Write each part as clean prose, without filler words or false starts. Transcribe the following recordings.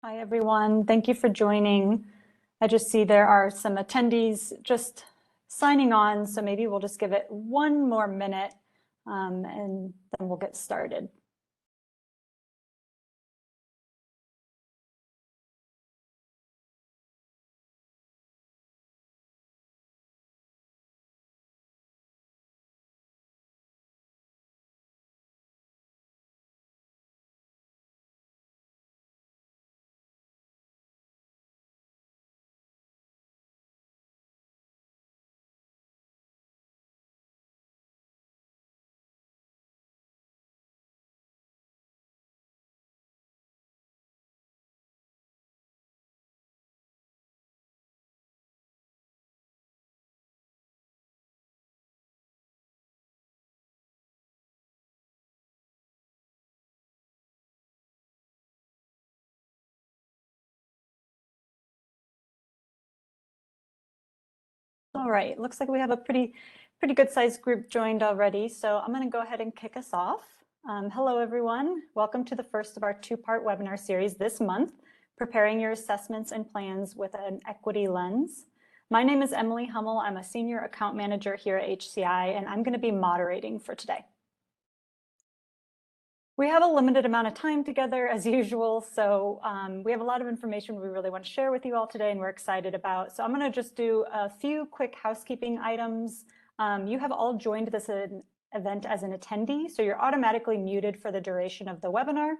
Hi, everyone. Thank you for joining. I just see there are some attendees just signing on, so maybe we'll just give it one more minute and then we'll get started. All right, looks like we have a pretty good sized group joined already. So I'm going to go ahead and kick us off. Hello, everyone. Welcome to the first of our two-part webinar series this month, Preparing Your Assessments and Plans with an Equity Lens. My name is Emily Hummel. I'm a Senior Account Manager here at HCI, and I'm going to be moderating for today. We have a limited amount of time together as usual, so we have a lot of information we really want to share with you all today and we're excited about. So I'm going to just do a few quick housekeeping items. You have all joined this event as an attendee, so you're automatically muted for the duration of the webinar.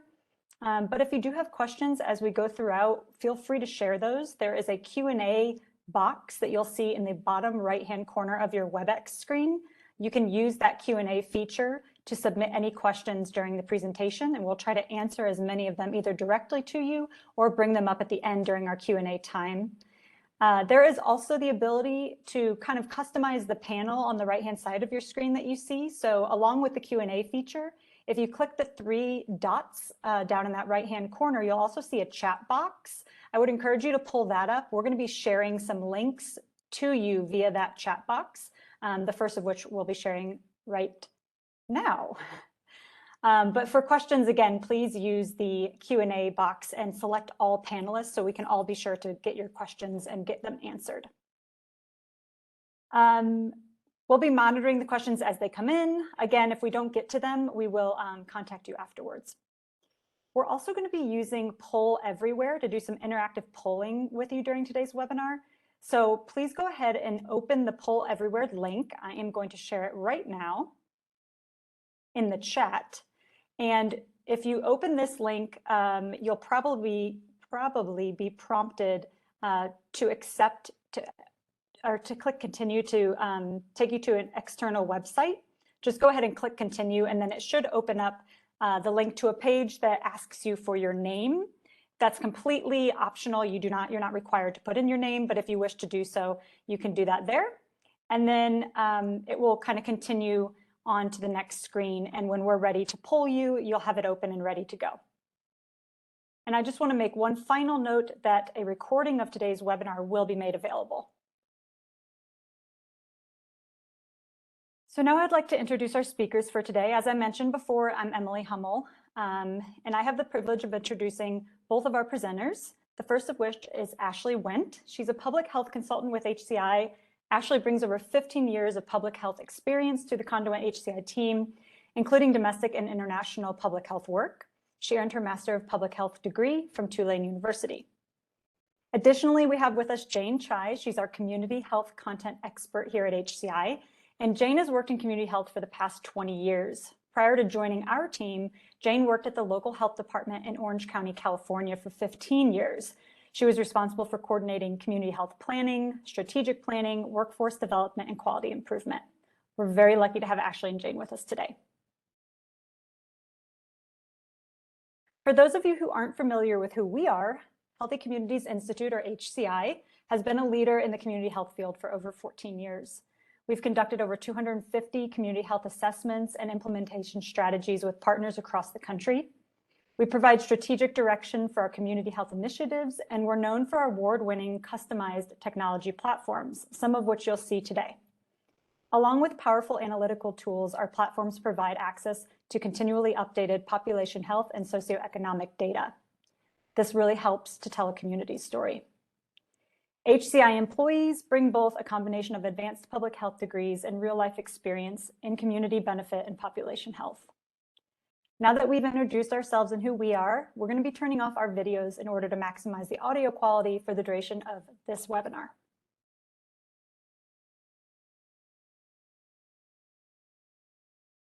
But if you do have questions as we go throughout, feel free to share those. There is a Q&A box that you'll see in the bottom right-hand corner of your WebEx screen. You can use that Q&A feature to submit any questions during the presentation, and we'll try to answer as many of them either directly to you or bring them up at the end during our Q&A time. There is also the ability to kind of customize the panel on the right-hand side of your screen that you see. So along with the Q&A feature, if you click the three dots down in that right-hand corner, you'll also see a chat box. I would encourage you to pull that up. We're going to be sharing some links to you via that chat box, the first of which we'll be sharing right now. But for questions, again, please use the Q&A box and select all panelists so we can all be sure to get your questions and get them answered. We'll be monitoring the questions as they come in. Again, if we don't get to them, we will contact you afterwards. We're also going to be using Poll Everywhere to do some interactive polling with you during today's webinar. So please go ahead and open the Poll Everywhere link. I am going to share it right now in the chat. And if you open this link, you'll probably be prompted to accept or to click continue to take you to an external website. Just go ahead and click continue, and then it should open up the link to a page that asks you for your name. That's completely optional. You're not required to put in your name, but if you wish to do so, you can do that there. And then it will kind of continue on to the next screen. And when we're ready to poll you, you'll have it open and ready to go. And I just want to make one final note that a recording of today's webinar will be made available. So now I'd like to introduce our speakers for today. As I mentioned before, I'm Emily Hummel, and I have the privilege of introducing both of our presenters, the first of which is Ashley Wendt. She's a public health consultant with HCI. Ashley brings over 15 years of public health experience to the Conduent HCI team, including domestic and international public health work. She earned her Master of Public Health degree from Tulane University. Additionally, we have with us Jane Chai. She's our community health content expert here at HCI. And Jane has worked in community health for the past 20 years. Prior to joining our team, Jane worked at the local health department in Orange County, California for 15 years. She was responsible for coordinating community health planning, strategic planning, workforce development, and quality improvement. We're very lucky to have Ashley and Jane with us today. For those of you who aren't familiar with who we are, Healthy Communities Institute, or HCI, has been a leader in the community health field for over 14 years. We've conducted over 250 community health assessments and implementation strategies with partners across the country. We provide strategic direction for our community health initiatives, and we're known for our award-winning customized technology platforms, some of which you'll see today. Along with powerful analytical tools, our platforms provide access to continually updated population health and socioeconomic data. This really helps to tell a community story. HCI employees bring both a combination of advanced public health degrees and real-life experience in community benefit and population health. Now that we've introduced ourselves and who we are, we're going to be turning off our videos in order to maximize the audio quality for the duration of this webinar.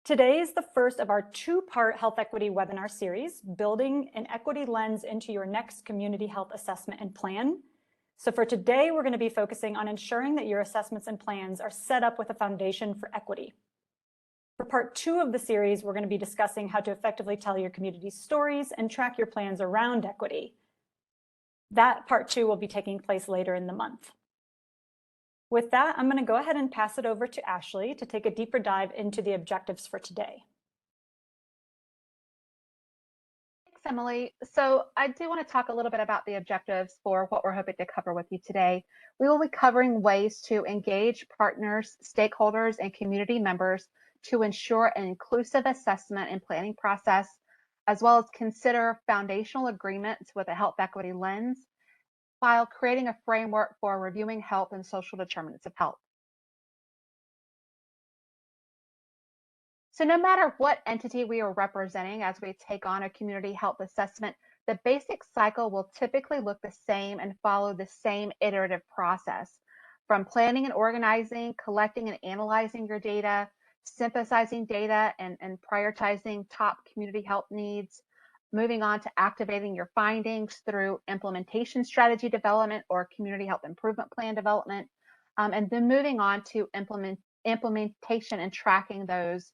Today is the first of our two-part health equity webinar series, Building an Equity Lens into Your Next Community Health Assessment and Plan. So for today, we're going to be focusing on ensuring that your assessments and plans are set up with a foundation for equity. For part 2 of the series, we're going to be discussing how to effectively tell your community's stories and track your plans around equity. That part 2 will be taking place later in the month. With that, I'm going to go ahead and pass it over to Ashley to take a deeper dive into the objectives for today. Thanks, Emily. So I do want to talk a little bit about the objectives for what we're hoping to cover with you today. We will be covering ways to engage partners, stakeholders, and community members to ensure an inclusive assessment and planning process, as well as consider foundational agreements with a health equity lens, while creating a framework for reviewing health and social determinants of health. So no matter what entity we are representing as we take on a community health assessment, the basic cycle will typically look the same and follow the same iterative process. From planning and organizing, collecting and analyzing your data, synthesizing data and prioritizing top community health needs, moving on to activating your findings through implementation strategy development or community health improvement plan development, and then moving on to implementation and tracking those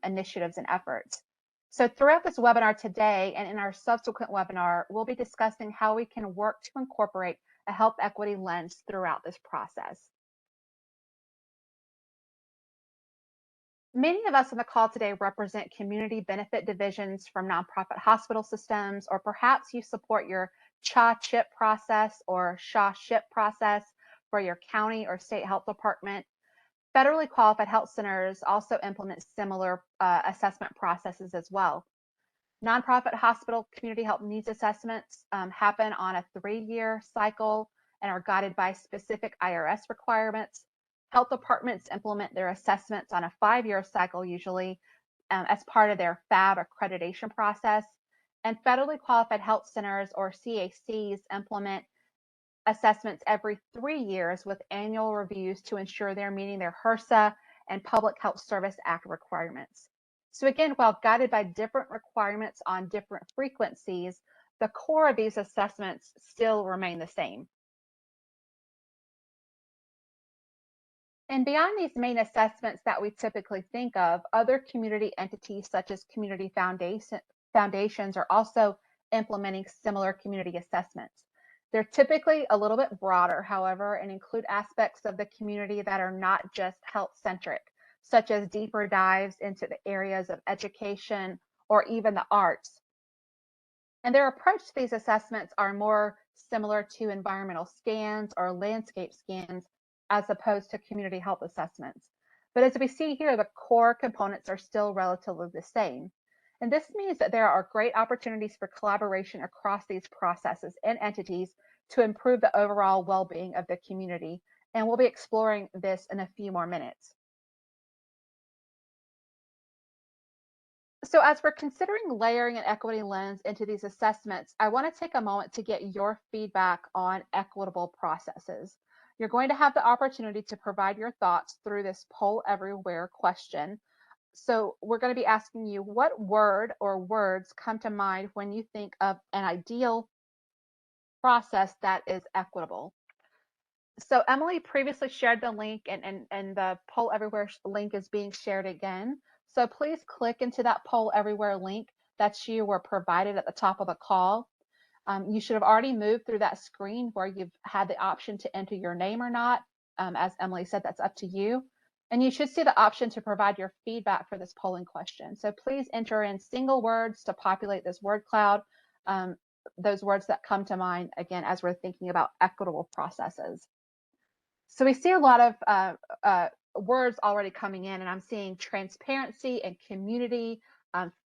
initiatives and efforts. So throughout this webinar today and in our subsequent webinar, we'll be discussing how we can work to incorporate a health equity lens throughout this process. Many of us on the call today represent community benefit divisions from nonprofit hospital systems, or perhaps you support your CHA-CHIP process or SHA-SHIP process for your county or state health department. Federally qualified health centers also implement similar assessment processes as well. Nonprofit hospital community health needs assessments happen on a 3-year cycle and are guided by specific IRS requirements. Health departments implement their assessments on a 5-year cycle usually as part of their FAB accreditation process. And federally qualified health centers or CACs implement assessments every 3 years with annual reviews to ensure they're meeting their HRSA and Public Health Service Act requirements. So again, while guided by different requirements on different frequencies, the core of these assessments still remain the same. And beyond these main assessments that we typically think of, other community entities such as community foundations are also implementing similar community assessments. They're typically a little bit broader, however, and include aspects of the community that are not just health-centric, such as deeper dives into the areas of education or even the arts. And their approach to these assessments are more similar to environmental scans or landscape scans as opposed to community health assessments. But as we see here, the core components are still relatively the same. And this means that there are great opportunities for collaboration across these processes and entities to improve the overall well-being of the community. And we'll be exploring this in a few more minutes. So as we're considering layering an equity lens into these assessments, I want to take a moment to get your feedback on equitable processes. You're going to have the opportunity to provide your thoughts through this poll everywhere question. So we're going to be asking you, what word or words come to mind when you think of an ideal process that is equitable? So Emily previously shared the link, and the poll everywhere link is being shared again. So please click into that poll everywhere link that you were provided at the top of the call. You should have already moved through that screen where you've had the option to enter your name or not. As Emily said, that's up to you. And you should see the option to provide your feedback for this polling question. So please enter in single words to populate this word cloud, those words that come to mind, again, as we're thinking about equitable processes. So we see a lot of words already coming in, and I'm seeing transparency and community,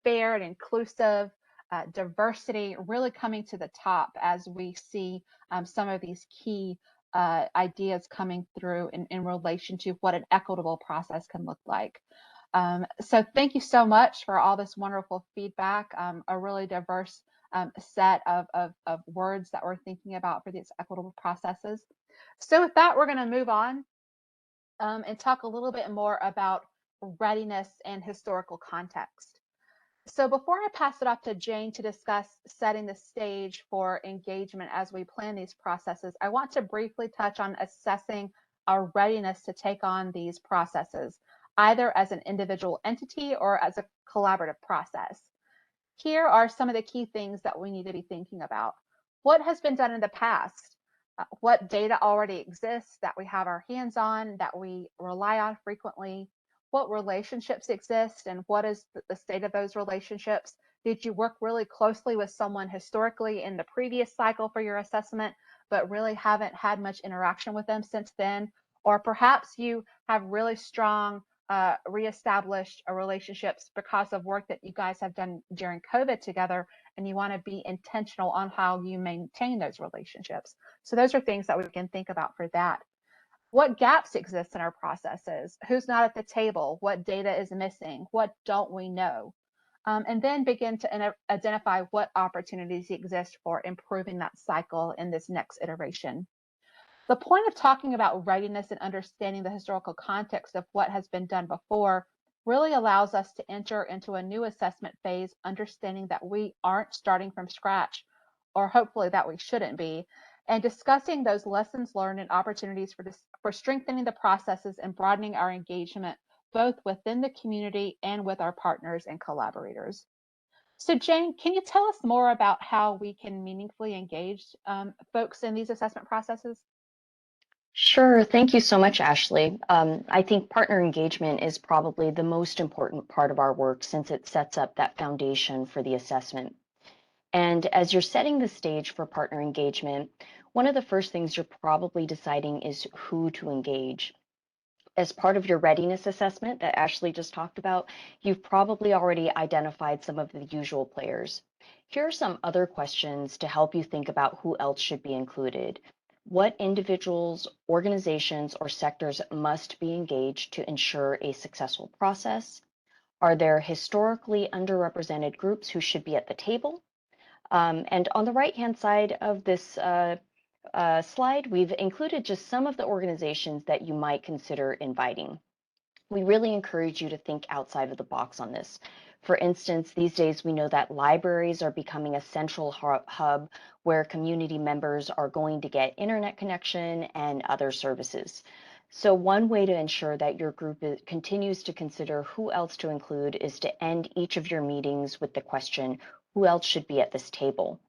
fair and inclusive, diversity really coming to the top as we see some of these key ideas coming through in relation to what an equitable process can look like. So thank you so much for all this wonderful feedback, a really diverse set of words that we're thinking about for these equitable processes. So with that, we're going to move on and talk a little bit more about readiness and historical context. So before I pass it off to Jane to discuss setting the stage for engagement as we plan these processes, I want to briefly touch on assessing our readiness to take on these processes, either as an individual entity or as a collaborative process. Here are some of the key things that we need to be thinking about. What has been done in the past? What data already exists that we have our hands on, that we rely on frequently? What relationships exist and what is the state of those relationships? Did you work really closely with someone historically in the previous cycle for your assessment, but really haven't had much interaction with them since then? Or perhaps you have really strong reestablished relationships because of work that you guys have done during COVID together, and you want to be intentional on how you maintain those relationships. So those are things that we can think about for that. What gaps exist in our processes? Who's not at the table? What data is missing? What don't we know? And then begin to identify what opportunities exist for improving that cycle in this next iteration. The point of talking about readiness and understanding the historical context of what has been done before really allows us to enter into a new assessment phase, understanding that we aren't starting from scratch, or hopefully that we shouldn't be, and discussing those lessons learned and opportunities for strengthening the processes and broadening our engagement, both within the community and with our partners and collaborators. So Jane, can you tell us more about how we can meaningfully engage folks in these assessment processes? Sure. Thank you so much, Ashley. I think partner engagement is probably the most important part of our work since it sets up that foundation for the assessment. And as you're setting the stage for partner engagement, one of the first things you're probably deciding is who to engage. As part of your readiness assessment that Ashley just talked about, you've probably already identified some of the usual players. Here are some other questions to help you think about who else should be included. What individuals, organizations, or sectors must be engaged to ensure a successful process? Are there historically underrepresented groups who should be at the table? And on the right-hand side of this slide, we've included just some of the organizations that you might consider inviting. We really encourage you to think outside of the box on this. For instance, these days we know that libraries are becoming a central hub where community members are going to get internet connection and other services. So one way to ensure that your group continues to consider who else to include is to end each of your meetings with the question, who else should be at this table?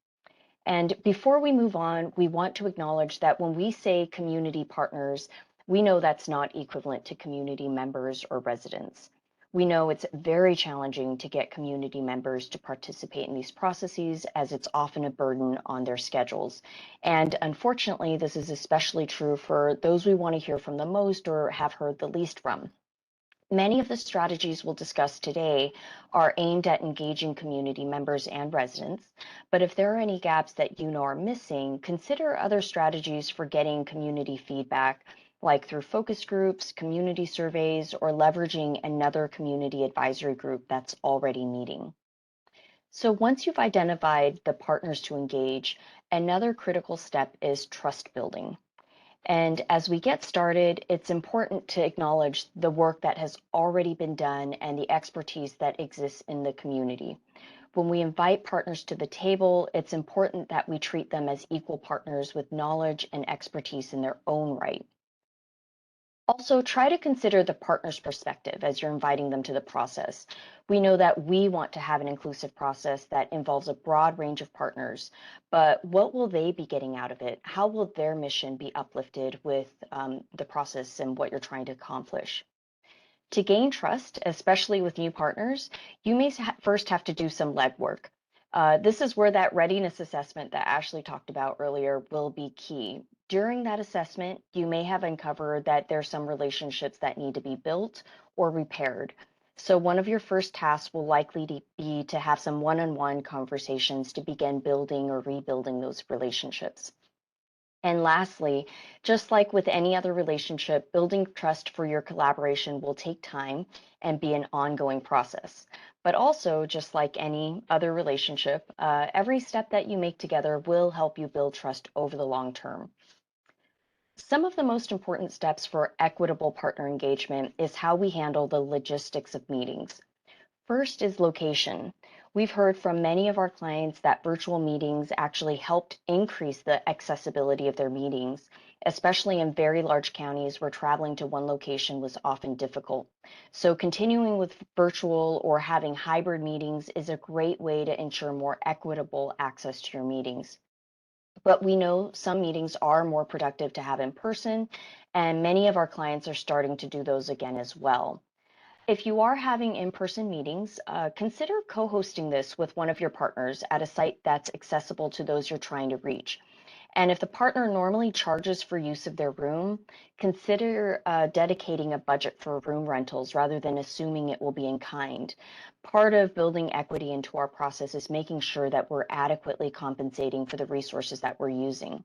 And before we move on, we want to acknowledge that when we say community partners, we know that's not equivalent to community members or residents. We know it's very challenging to get community members to participate in these processes as it's often a burden on their schedules. And unfortunately, this is especially true for those we want to hear from the most or have heard the least from. Many of the strategies we'll discuss today are aimed at engaging community members and residents, but if there are any gaps that you know are missing, consider other strategies for getting community feedback, like through focus groups, community surveys, or leveraging another community advisory group that's already meeting. So once you've identified the partners to engage, another critical step is trust building. And as we get started, it's important to acknowledge the work that has already been done and the expertise that exists in the community. When we invite partners to the table, it's important that we treat them as equal partners with knowledge and expertise in their own right. Also, try to consider the partner's perspective as you're inviting them to the process. We know that we want to have an inclusive process that involves a broad range of partners, but what will they be getting out of it? How will their mission be uplifted with the process and what you're trying to accomplish? To gain trust, especially with new partners, you may first have to do some legwork. This is where that readiness assessment that Ashley talked about earlier will be key. During that assessment, you may have uncovered that there's some relationships that need to be built or repaired. So one of your first tasks will likely be to have some one-on-one conversations to begin building or rebuilding those relationships. And lastly, just like with any other relationship, building trust for your collaboration will take time and be an ongoing process. But also, just like any other relationship, every step that you make together will help you build trust over the long term. Some of the most important steps for equitable partner engagement is how we handle the logistics of meetings. First is location. We've heard from many of our clients that virtual meetings actually helped increase the accessibility of their meetings, especially in very large counties where traveling to one location was often difficult. So continuing with virtual or having hybrid meetings is a great way to ensure more equitable access to your meetings. But we know some meetings are more productive to have in person, and many of our clients are starting to do those again as well. If you are having in-person meetings, consider co-hosting this with one of your partners at a site that's accessible to those you're trying to reach. And if the partner normally charges for use of their room, consider dedicating a budget for room rentals rather than assuming it will be in kind. Part of building equity into our process is making sure that we're adequately compensating for the resources that we're using.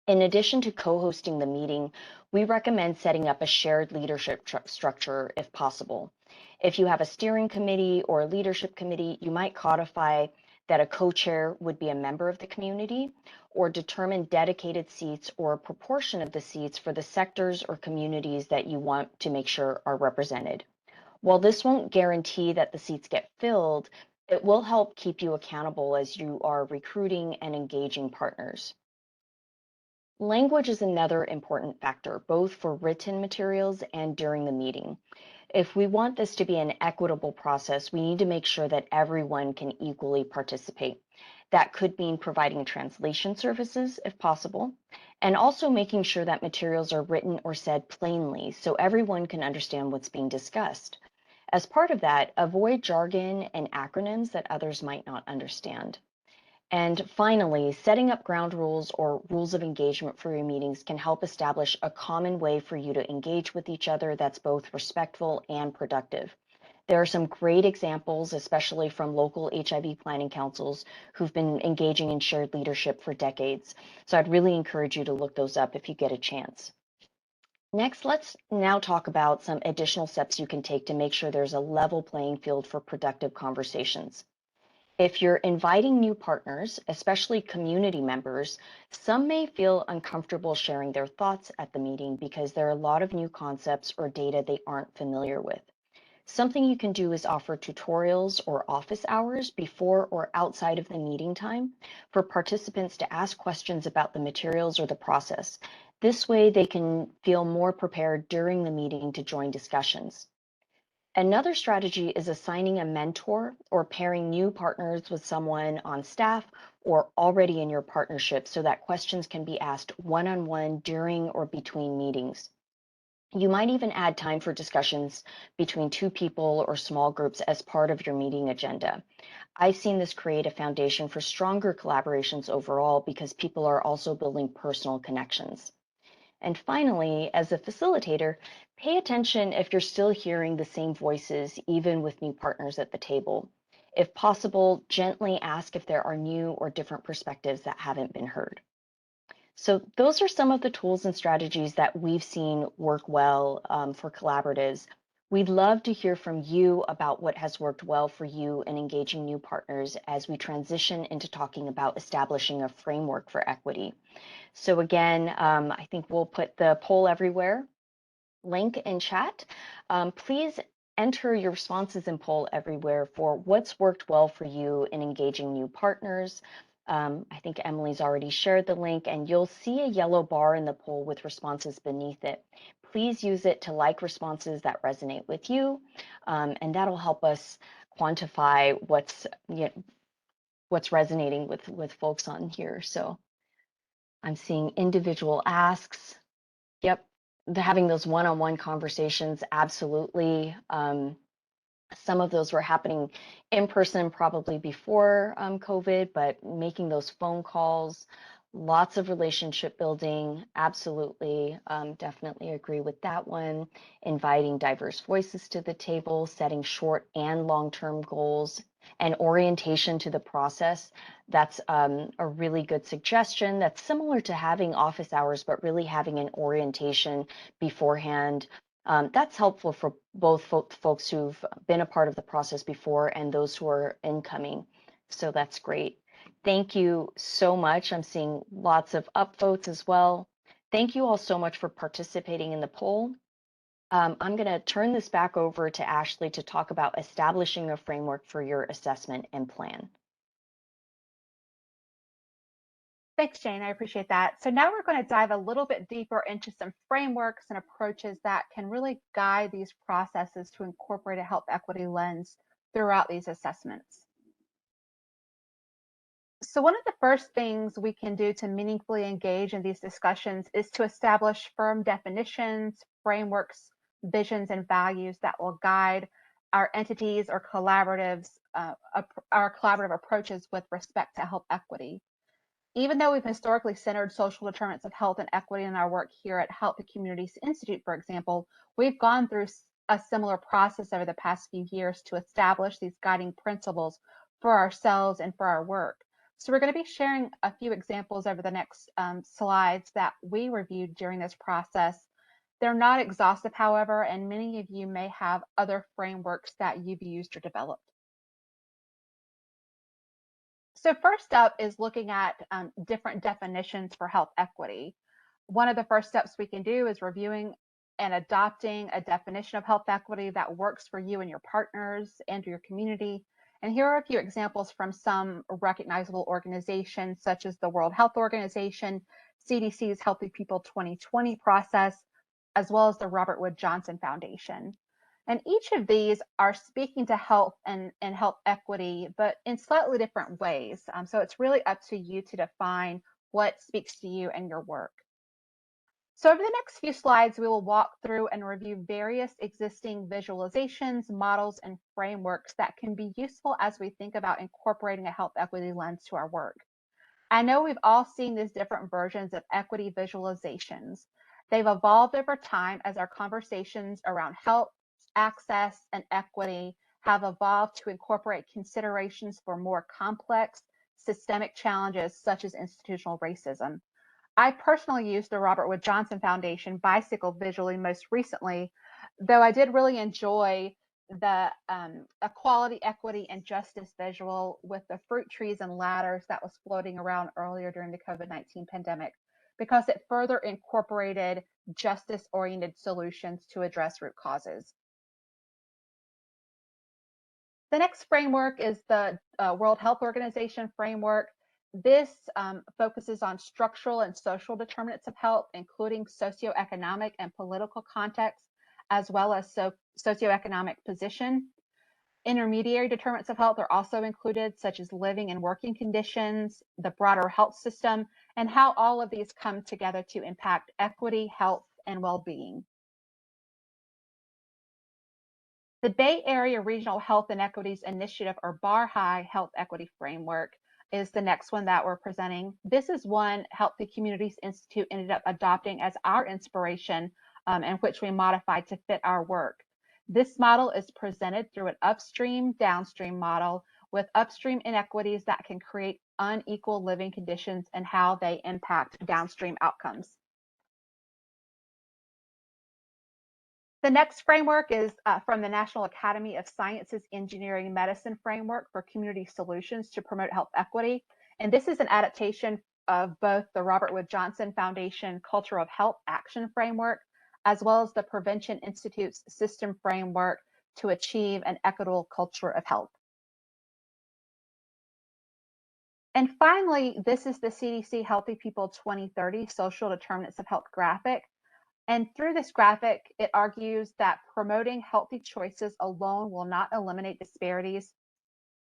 In addition to co-hosting the meeting, we recommend setting up a shared leadership structure if possible. If you have a steering committee or a leadership committee, you might codify that a co-chair would be a member of the community or determine dedicated seats or a proportion of the seats for the sectors or communities that you want to make sure are represented. While this won't guarantee that the seats get filled, it will help keep you accountable as you are recruiting and engaging partners. Language is another important factor, both for written materials and during the meeting. If we want this to be an equitable process, we need to make sure that everyone can equally participate. That could mean providing translation services if possible, and also making sure that materials are written or said plainly so everyone can understand what's being discussed. As part of that, avoid jargon and acronyms that others might not understand. And finally, setting up ground rules or rules of engagement for your meetings can help establish a common way for you to engage with each other that's both respectful and productive. There are some great examples, especially from local HIV planning councils who've been engaging in shared leadership for decades. So I'd really encourage you to look those up if you get a chance. Next, let's now talk about some additional steps you can take to make sure there's a level playing field for productive conversations. If you're inviting new partners, especially community members, some may feel uncomfortable sharing their thoughts at the meeting because there are a lot of new concepts or data they aren't familiar with. Something you can do is offer tutorials or office hours before or outside of the meeting time for participants to ask questions about the materials or the process. This way they can feel more prepared during the meeting to join discussions. Another strategy is assigning a mentor or pairing new partners with someone on staff or already in your partnership so that questions can be asked one-on-one during or between meetings. You might even add time for discussions between two people or small groups as part of your meeting agenda. I've seen this create a foundation for stronger collaborations overall because people are also building personal connections. And finally, as a facilitator, pay attention if you're still hearing the same voices, even with new partners at the table. If possible, gently ask if there are new or different perspectives that haven't been heard. So those are some of the tools and strategies that we've seen work well for collaboratives. We'd love to hear from you about what has worked well for you in engaging new partners as we transition into talking about establishing a framework for equity. So again, I think we'll put the poll everywhere link in chat. Please enter your responses in poll everywhere for what's worked well for you in engaging new partners. I think Emily's already shared the link and you'll see a yellow bar in the poll with responses beneath it. Please use it to like responses that resonate with you, and that'll help us quantify what's resonating with folks on here. So I'm seeing individual asks. Yep, having those one-on-one conversations, absolutely. Some of those were happening in person probably before COVID, but making those phone calls Lots of relationship building, absolutely, definitely agree with that one. Inviting diverse voices to the table, setting short and long-term goals, and orientation to the process. That's a really good suggestion. That's similar to having office hours, but really having an orientation beforehand. That's helpful for both folks who've been a part of the process before and those who are incoming. So that's great. Thank you so much. I'm seeing lots of upvotes as well. Thank you all so much for participating in the poll. I'm going to turn this back over to Ashley to talk about establishing a framework for your assessment and plan. Thanks, Jane. I appreciate that. So now we're going to dive a little bit deeper into some frameworks and approaches that can really guide these processes to incorporate a health equity lens throughout these assessments. So one of the first things we can do to meaningfully engage in these discussions is to establish firm definitions, frameworks, visions, and values that will guide our entities or collaboratives, our collaborative approaches with respect to health equity. Even though we've historically centered social determinants of health and equity in our work here at Healthy Communities Institute, for example, we've gone through a similar process over the past few years to establish these guiding principles for ourselves and for our work. So we're going to be sharing a few examples over the next slides that we reviewed during this process. They're not exhaustive, however, and many of you may have other frameworks that you've used or developed. So first up is looking at different definitions for health equity. One of the first steps we can do is reviewing and adopting a definition of health equity that works for you and your partners and your community. And here are a few examples from some recognizable organizations such as the World Health Organization, CDC's Healthy People 2020 process, as well as the Robert Wood Johnson Foundation. And each of these are speaking to health and health equity, but in slightly different ways. So it's really up to you to define what speaks to you and your work. So over the next few slides, we will walk through and review various existing visualizations, models, and frameworks that can be useful as we think about incorporating a health equity lens to our work. I know we've all seen these different versions of equity visualizations. They've evolved over time as our conversations around health, access, and equity have evolved to incorporate considerations for more complex systemic challenges such as institutional racism. I personally used the Robert Wood Johnson Foundation bicycle visually most recently, though I did really enjoy the equality, equity, and justice visual with the fruit trees and ladders that was floating around earlier during the COVID-19 pandemic, because it further incorporated justice-oriented solutions to address root causes. The next framework is the World Health Organization framework. This focuses on structural and social determinants of health, including socioeconomic and political context, as well as socioeconomic position. Intermediary determinants of health are also included, such as living and working conditions, the broader health system, and how all of these come together to impact equity, health, and well-being. The Bay Area Regional Health and Equities Initiative, or BARHI Health Equity Framework, is the next one that we're presenting. This is one Healthy Communities Institute ended up adopting as our inspiration, and which we modified to fit our work. This model is presented through an upstream, downstream model with upstream inequities that can create unequal living conditions and how they impact downstream outcomes. The next framework is from the National Academy of Sciences, Engineering, and Medicine framework for community solutions to promote health equity. And this is an adaptation of both the Robert Wood Johnson Foundation Culture of Health Action Framework, as well as the Prevention Institute's System Framework to achieve an equitable culture of health. And finally, this is the CDC Healthy People 2030 Social Determinants of Health graphic. And through this graphic, it argues that promoting healthy choices alone will not eliminate disparities,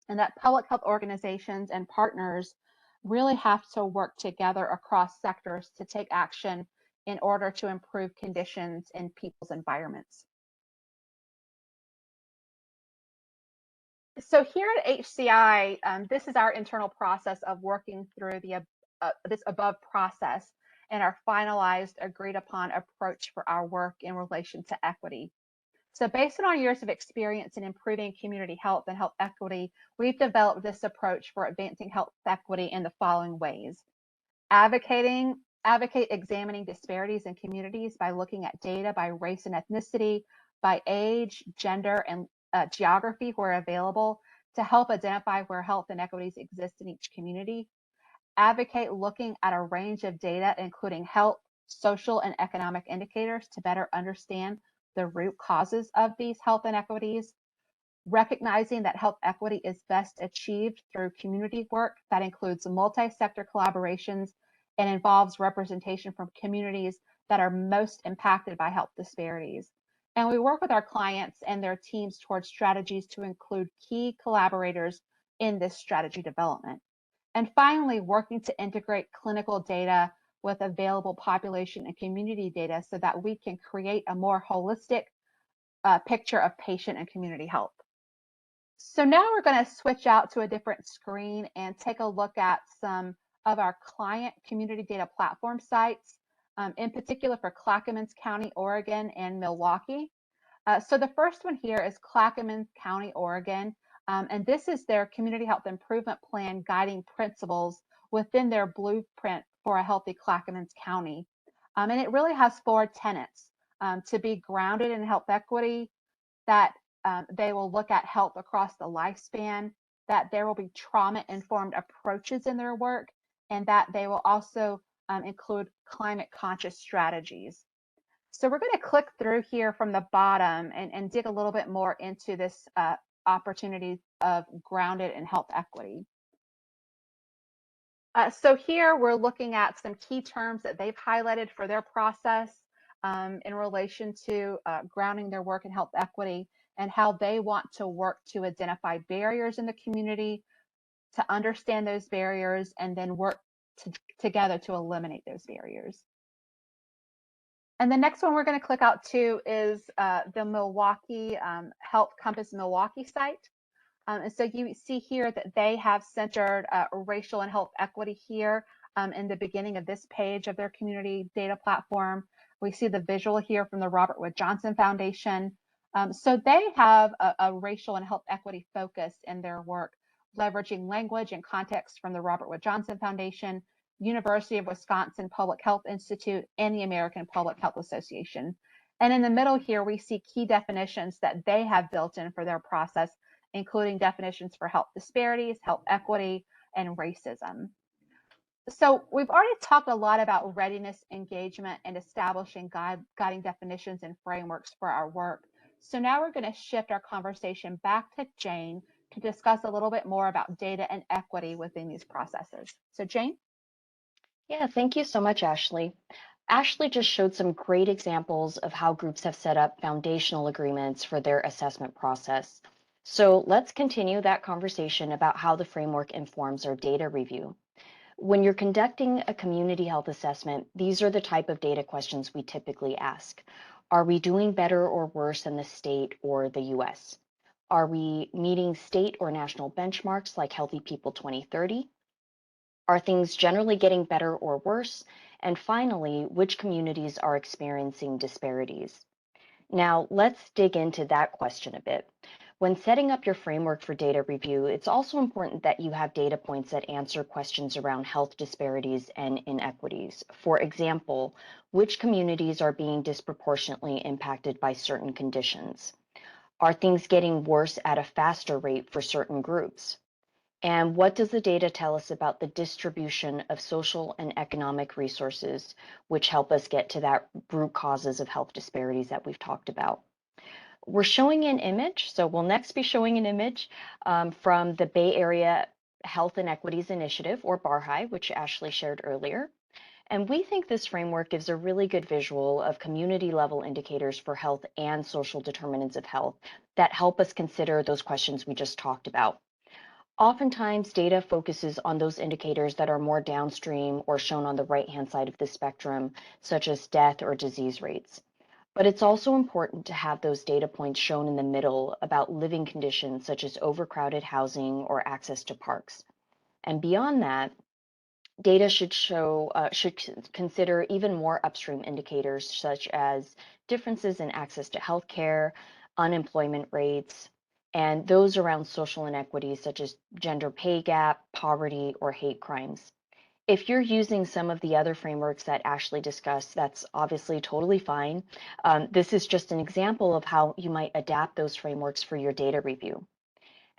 and that public health organizations and partners really have to work together across sectors to take action in order to improve conditions in people's environments. So here at HCI, this is our internal process of working through the this above process and our finalized, agreed upon approach for our work in relation to equity. So based on our years of experience in improving community health and health equity, we've developed this approach for advancing health equity in the following ways. Advocate examining disparities in communities by looking at data by race and ethnicity, by age, gender, and geography where available to help identify where health inequities exist in each community. Advocate looking at a range of data, including health, social, and economic indicators to better understand the root causes of these health inequities. Recognizing that health equity is best achieved through community work that includes multi-sector collaborations and involves representation from communities that are most impacted by health disparities. And we work with our clients and their teams towards strategies to include key collaborators in this strategy development. And finally, working to integrate clinical data with available population and community data so that we can create a more holistic picture of patient and community health. So now we're going to switch out to a different screen and take a look at some of our client community data platform sites, in particular for Clackamas County, Oregon, and Milwaukee. So the first one here is Clackamas County, Oregon, and this is their community health improvement plan guiding principles within their blueprint for a healthy Clackamas County. And it really has 4 tenets: to be grounded in health equity, that they will look at health across the lifespan, that there will be trauma-informed approaches in their work, and that they will also include climate-conscious strategies. So we're going to click through here from the bottom and dig a little bit more into this opportunity of grounded in health equity. So here we're looking at some key terms that they've highlighted for their process in relation to grounding their work in health equity, and how they want to work to identify barriers in the community, to understand those barriers, and then work together to eliminate those barriers. And the next one we're going to click out to is the Milwaukee Health Compass Milwaukee site. And so you see here that they have centered racial and health equity here in the beginning of this page of their community data platform. We see the visual here from the Robert Wood Johnson Foundation. So they have a racial and health equity focus in their work, leveraging language and context from the Robert Wood Johnson Foundation, University of Wisconsin Public Health Institute, and the American Public Health Association. And in the middle here, we see key definitions that they have built in for their process, including definitions for health disparities, health equity, and racism. So we've already talked a lot about readiness, engagement, and establishing guiding definitions and frameworks for our work. So now we're going to shift our conversation back to Jane to discuss a little bit more about data and equity within these processes. So Jane? Yeah, thank you so much, Ashley. Ashley just showed some great examples of how groups have set up foundational agreements for their assessment process. So let's continue that conversation about how the framework informs our data review. When you're conducting a community health assessment, these are the type of data questions we typically ask. Are we doing better or worse than the state or the US? Are we meeting state or national benchmarks like Healthy People 2030? Are things generally getting better or worse? And finally, which communities are experiencing disparities? Now, let's dig into that question a bit. When setting up your framework for data review, it's also important that you have data points that answer questions around health disparities and inequities. For example, which communities are being disproportionately impacted by certain conditions? Are things getting worse at a faster rate for certain groups? And what does the data tell us about the distribution of social and economic resources, which help us get to that root causes of health disparities that we've talked about? We're showing an image, so we'll next be showing an image from the Bay Area Health Inequities Initiative, or BARHI, which Ashley shared earlier. And we think this framework gives a really good visual of community level indicators for health and social determinants of health that help us consider those questions we just talked about. Oftentimes, data focuses on those indicators that are more downstream or shown on the right-hand side of the spectrum, such as death or disease rates. But it's also important to have those data points shown in the middle about living conditions such as overcrowded housing or access to parks. And beyond that, data should consider even more upstream indicators such as differences in access to healthcare, unemployment rates, and those around social inequities such as gender pay gap, poverty, or hate crimes. If you're using some of the other frameworks that Ashley discussed, that's obviously totally fine. This is just an example of how you might adapt those frameworks for your data review.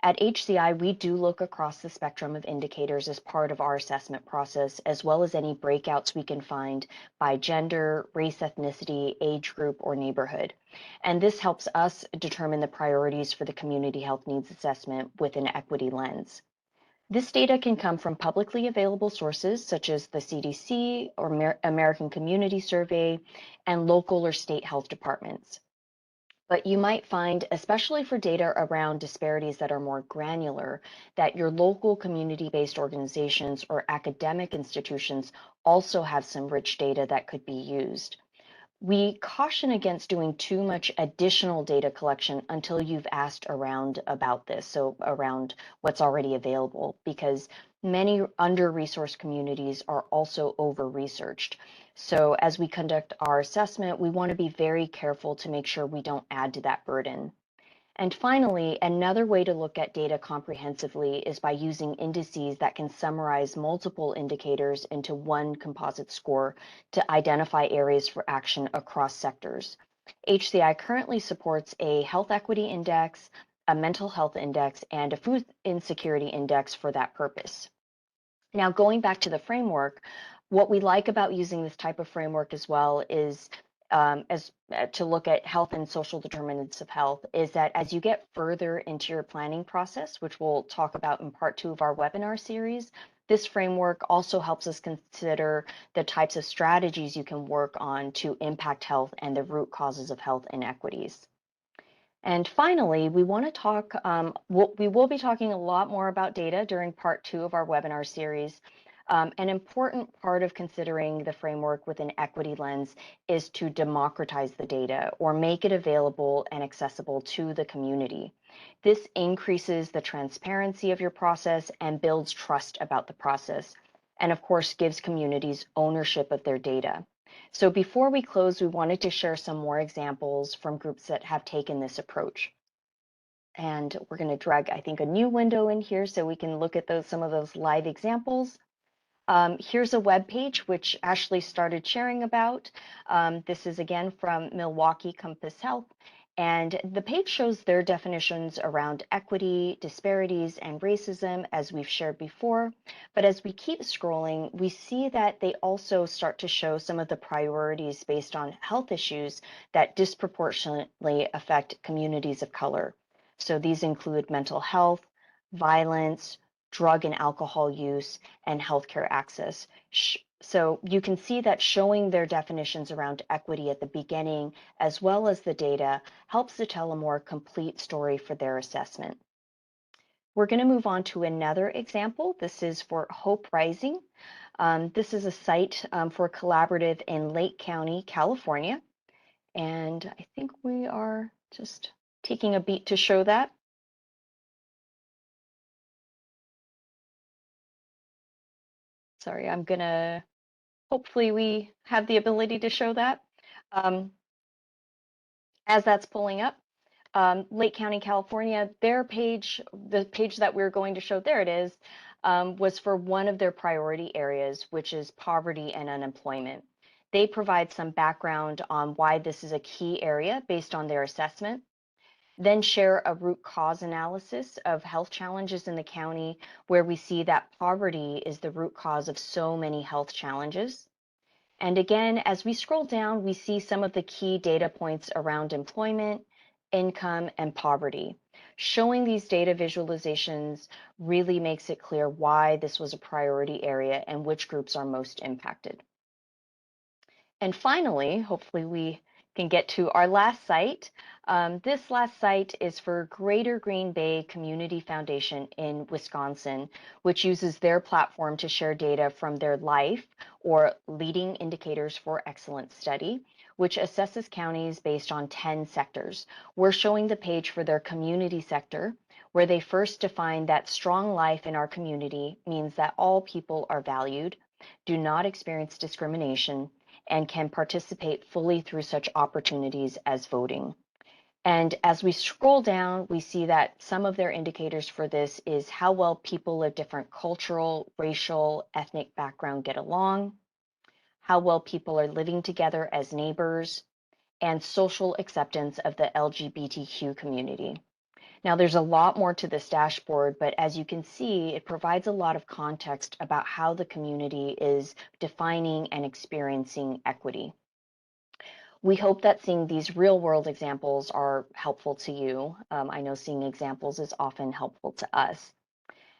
At HCI, we do look across the spectrum of indicators as part of our assessment process, as well as any breakouts we can find by gender, race, ethnicity, age group, or neighborhood. And this helps us determine the priorities for the community health needs assessment with an equity lens. This data can come from publicly available sources such as the CDC or American Community Survey and local or state health departments. But you might find, especially for data around disparities that are more granular, that your local community-based organizations or academic institutions also have some rich data that could be used. We caution against doing too much additional data collection until you've asked around about this, so around what's already available, because many under-resourced communities are also over-researched. So as we conduct our assessment, we want to be very careful to make sure we don't add to that burden. And finally, another way to look at data comprehensively is by using indices that can summarize multiple indicators into one composite score to identify areas for action across sectors. HCI currently supports a health equity index, a mental health index, and a food insecurity index for that purpose. Now, going back to the framework, what we like about using this type of framework as well is to look at health and social determinants of health is that as you get further into your planning process, which we'll talk about in part 2 of our webinar series, this framework also helps us consider the types of strategies you can work on to impact health and the root causes of health inequities. And finally, we want to talk, we will be talking a lot more about data during part 2 of our webinar series. An important part of considering the framework with an equity lens is to democratize the data or make it available and accessible to the community. This increases the transparency of your process and builds trust about the process, and of course gives communities ownership of their data. So before we close, we wanted to share some more examples from groups that have taken this approach. And we're going to drag, I think, a new window in here so we can look at some of those live examples. Here's a web page which Ashley started sharing about. This is again from Milwaukee Compass Health, and the page shows their definitions around equity, disparities, and racism, as we've shared before. But as we keep scrolling, we see that they also start to show some of the priorities based on health issues that disproportionately affect communities of color. So these include mental health, violence, drug and alcohol use, and healthcare access. So you can see that showing their definitions around equity at the beginning, as well as the data, helps to tell a more complete story for their assessment. We're going to move on to another example. This is for Hope Rising. This is a site for collaborative in Lake County, California. And I think we are just taking a beat to show that. Sorry, I'm gonna, hopefully we have the ability to show that. As that's pulling up, Lake County, California, their page, the page that we're going to show, there it is, was for one of their priority areas, which is poverty and unemployment. They provide some background on why this is a key area based on their assessment, then share a root cause analysis of health challenges in the county where we see that poverty is the root cause of so many health challenges. And again, as we scroll down, we see some of the key data points around employment, income, and poverty. Showing these data visualizations really makes it clear why this was a priority area and which groups are most impacted. And finally, hopefully we can get to our last site. This last site is for Greater Green Bay Community Foundation in Wisconsin, which uses their platform to share data from their LIFE, or Leading Indicators for Excellence study, which assesses counties based on 10 sectors. We're showing the page for their community sector, where they first define that strong life in our community means that all people are valued. do not experience discrimination and can participate fully through such opportunities as voting. And as we scroll down, we see that some of their indicators for this is how well people of different cultural, racial, ethnic background get along, how well people are living together as neighbors, and social acceptance of the LGBTQ community. Now, there's a lot more to this dashboard, but as you can see, it provides a lot of context about how the community is defining and experiencing equity. We hope that seeing these real world examples are helpful to you. I know seeing examples is often helpful to us.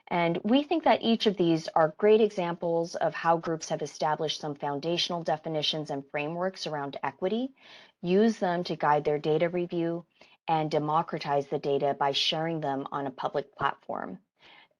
And we think that each of these are great examples of how groups have established some foundational definitions and frameworks around equity, use them to guide their data review, and democratize the data by sharing them on a public platform.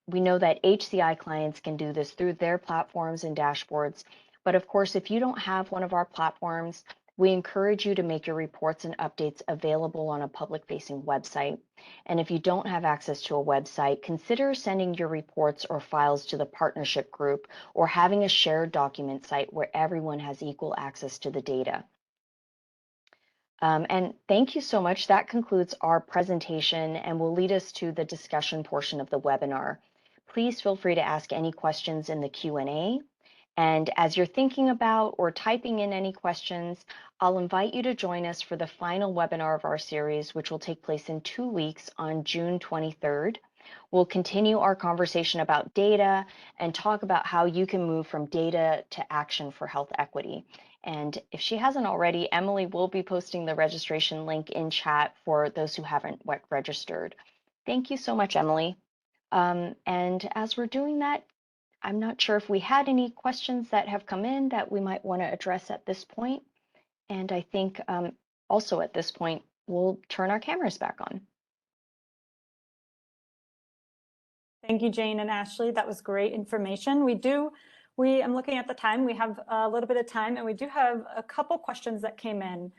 We know that HCI clients can do this through their platforms and dashboards, but of course, if you don't have one of our platforms, we encourage you to make your reports and updates available on a public-facing website. And if you don't have access to a website, consider sending your reports or files to the partnership group or having a shared document site where everyone has equal access to the data. And thank you so much. That concludes our presentation and will lead us to the discussion portion of the webinar. Please feel free to ask any questions in the Q&A. And as you're thinking about or typing in any questions, I'll invite you to join us for the final webinar of our series, which will take place in 2 weeks on June 23rd. We'll continue our conversation about data and talk about how you can move from data to action for health equity. And if she hasn't already, Emily will be posting the registration link in chat for those who haven't registered. Thank you so much, Emily. And as we're doing that, I'm not sure if we had any questions that have come in that we might want to address at this point. And I think also at this point, we'll turn our cameras back on. Thank you, Jane and Ashley. That was great information. I'm looking at the time. We have a little bit of time, and we do have a couple questions that came in.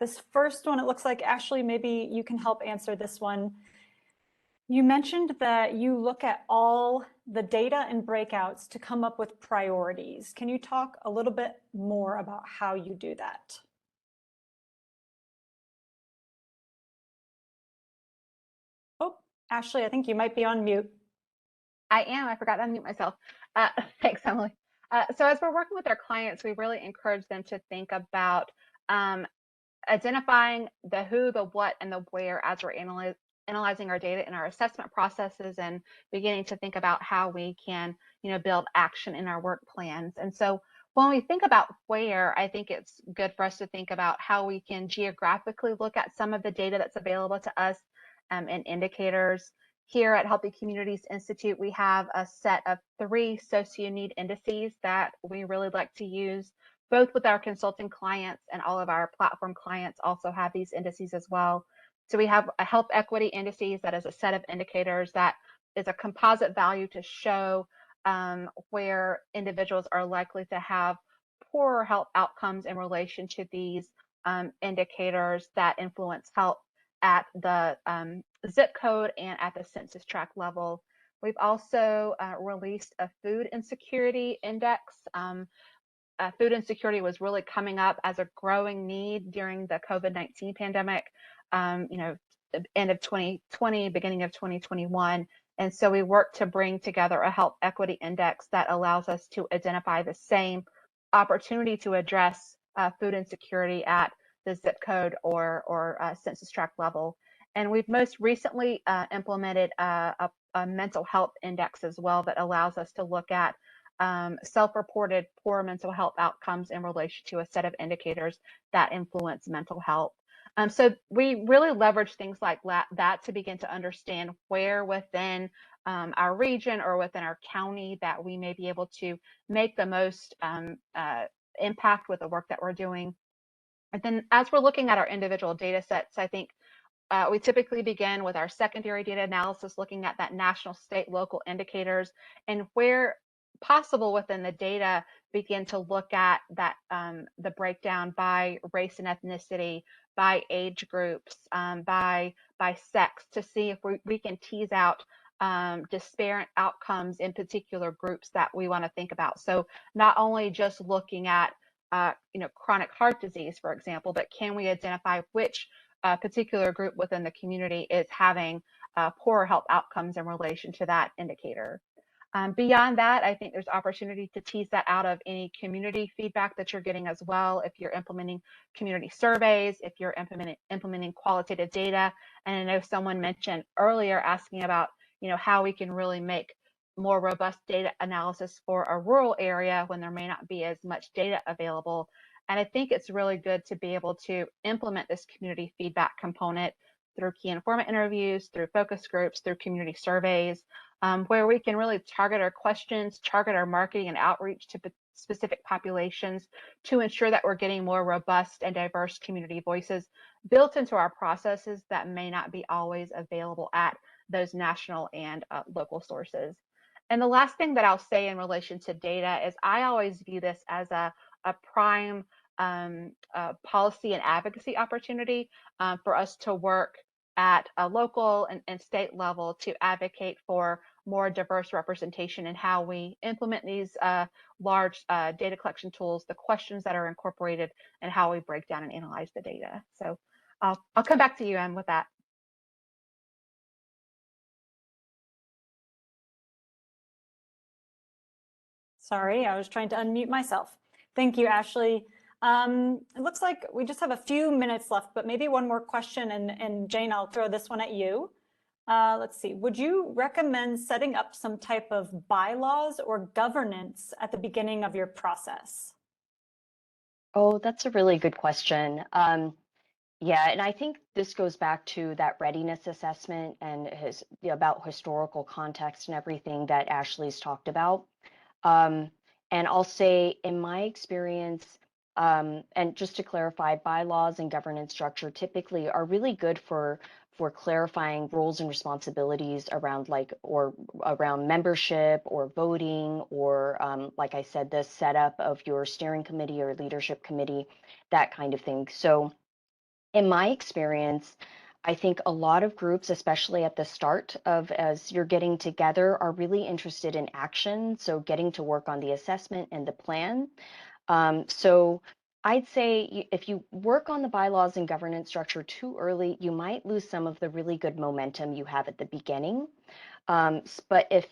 This first one, it looks like, Ashley, maybe you can help answer this one. You mentioned that you look at all the data and breakouts to come up with priorities. Can you talk a little bit more about how you do that? Oh, Ashley, I think you might be on mute. I am. I forgot to unmute myself. Thanks, Emily. So as we're working with our clients, we really encourage them to think about identifying the who, the what, and the where as we're analyzing our data in our assessment processes and beginning to think about how we can, build action in our work plans. And so when we think about where, I think it's good for us to think about how we can geographically look at some of the data that's available to us and indicators. Here at Healthy Communities Institute, we have a set of 3 socio-need indices that we really like to use, both with our consulting clients, and all of our platform clients also have these indices as well. So we have a health equity indices that is a set of indicators that is a composite value to show where individuals are likely to have poorer health outcomes in relation to these indicators that influence health at the zip code and at the census tract level. We've also released a food insecurity index. Food insecurity was really coming up as a growing need during the COVID-19 pandemic, end of 2020, beginning of 2021. And so we worked to bring together a health equity index that allows us to identify the same opportunity to address food insecurity at the zip code or census tract level. And we've most recently implemented a mental health index as well that allows us to look at self-reported poor mental health outcomes in relation to a set of indicators that influence mental health. So we really leverage things like that to begin to understand where within our region or within our county that we may be able to make the most impact with the work that we're doing. And then as we're looking at our individual data sets, I think we typically begin with our secondary data analysis, looking at that national, state, local indicators, and where possible within the data, begin to look at that the breakdown by race and ethnicity, by age groups, by sex, to see if we can tease out disparate outcomes in particular groups that we want to think about. So not only just looking at chronic heart disease, for example, but can we identify which particular group within the community is having poorer health outcomes in relation to that indicator. Beyond that, I think there's opportunity to tease that out of any community feedback that you're getting as well. If you're implementing community surveys, if you're implementing qualitative data. And I know someone mentioned earlier asking about, how we can really make more robust data analysis for a rural area when there may not be as much data available. And I think it's really good to be able to implement this community feedback component through key informant interviews, through focus groups, through community surveys, where we can really target our questions, target our marketing and outreach to specific populations to ensure that we're getting more robust and diverse community voices built into our processes that may not be always available at those national and local sources. And the last thing that I'll say in relation to data is I always view this as a prime policy and advocacy opportunity for us to work at a local and state level to advocate for more diverse representation in how we implement these large data collection tools, the questions that are incorporated, and how we break down and analyze the data. So I'll come back to you, Em, with that. Sorry, I was trying to unmute myself. Thank you, Ashley. It looks like we just have a few minutes left, but maybe one more question, and Jane, I'll throw this one at you. Let's see, would you recommend setting up some type of bylaws or governance at the beginning of your process? Oh, that's a really good question. Yeah, and I think this goes back to that readiness assessment and about historical context and everything that Ashley's talked about. And I'll say, in my experience, and just to clarify, bylaws and governance structure typically are really good for clarifying roles and responsibilities around around membership or voting or like I said, the setup of your steering committee or leadership committee, that kind of thing. So in my experience, I think a lot of groups, especially at the start of as you're getting together, are really interested in action. So getting to work on the assessment and the plan. So I'd say if you work on the bylaws and governance structure too early, you might lose some of the really good momentum you have at the beginning. But if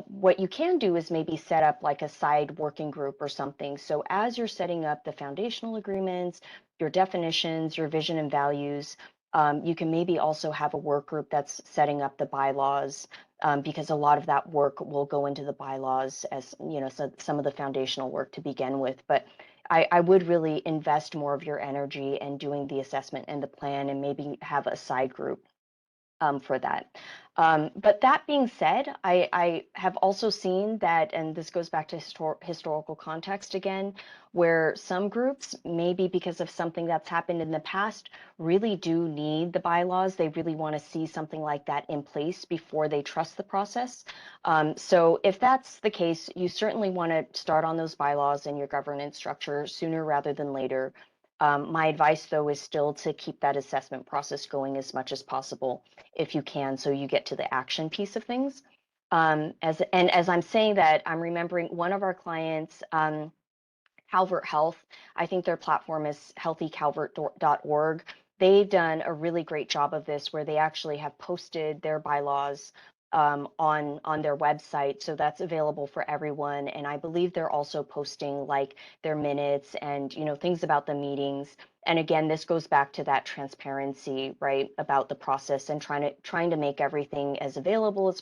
what you can do is maybe set up like a side working group or something. So as you're setting up the foundational agreements, your definitions, your vision and values, you can maybe also have a work group that's setting up the bylaws, because a lot of that work will go into the bylaws as, so some of the foundational work to begin with. But I would really invest more of your energy in doing the assessment and the plan, and maybe have a side group for that. But that being said, I have also seen that, and this goes back to historical context again, where some groups, maybe because of something that's happened in the past, really do need the bylaws. They really want to see something like that in place before they trust the process. So if that's the case, you certainly want to start on those bylaws and your governance structure sooner rather than later. My advice, though, is still to keep that assessment process going as much as possible if you can, so you get to the action piece of things. As I'm saying that, I'm remembering one of our clients, Calvert Health. I think their platform is healthycalvert.org. They've done a really great job of this, where they actually have posted their bylaws on their website, so that's available for everyone. And I believe they're also posting like their minutes and things about the meetings. And again, this goes back to that transparency, right, about the process, and trying to make everything as available as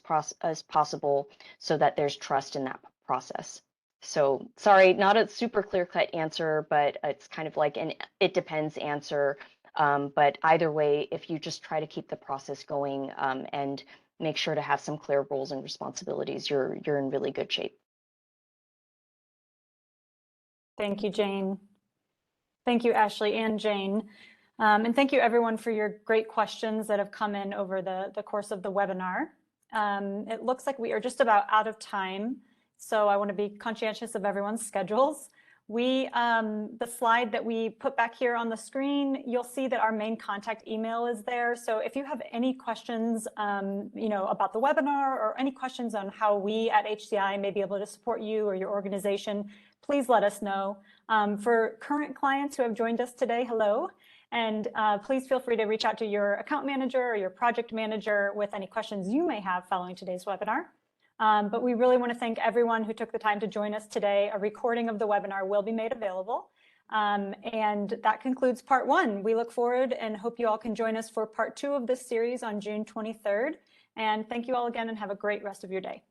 possible, so that there's trust in that process. So sorry, not a super clear-cut answer, but it's kind of like an it depends answer. But either way, if you just try to keep the process going and make sure to have some clear roles and responsibilities, you're in really good shape. Thank you, Jane. Thank you, Ashley and Jane. And thank you, everyone, for your great questions that have come in over the course of the webinar. It looks like we are just about out of time, so I want to be conscientious of everyone's schedules. The slide that we put back here on the screen, you'll see that our main contact email is there. So if you have any questions, about the webinar or any questions on how we at HCI may be able to support you or your organization, please let us know. For current clients who have joined us today, hello. And please feel free to reach out to your account manager or your project manager with any questions you may have following today's webinar. But we really want to thank everyone who took the time to join us today. A recording of the webinar will be made available. And that concludes part 1. We look forward and hope you all can join us for part 2 of this series on June 23rd. And thank you all again and have a great rest of your day.